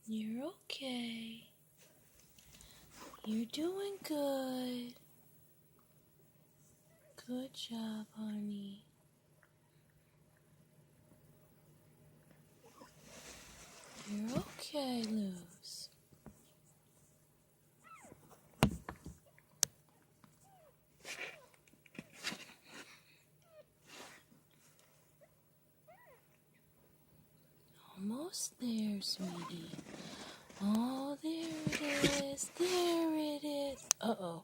You're okay. You're doing good. Good job, honey. You're okay, Luz. Almost there, sweetie. Oh, there it is. There it is. Uh-oh.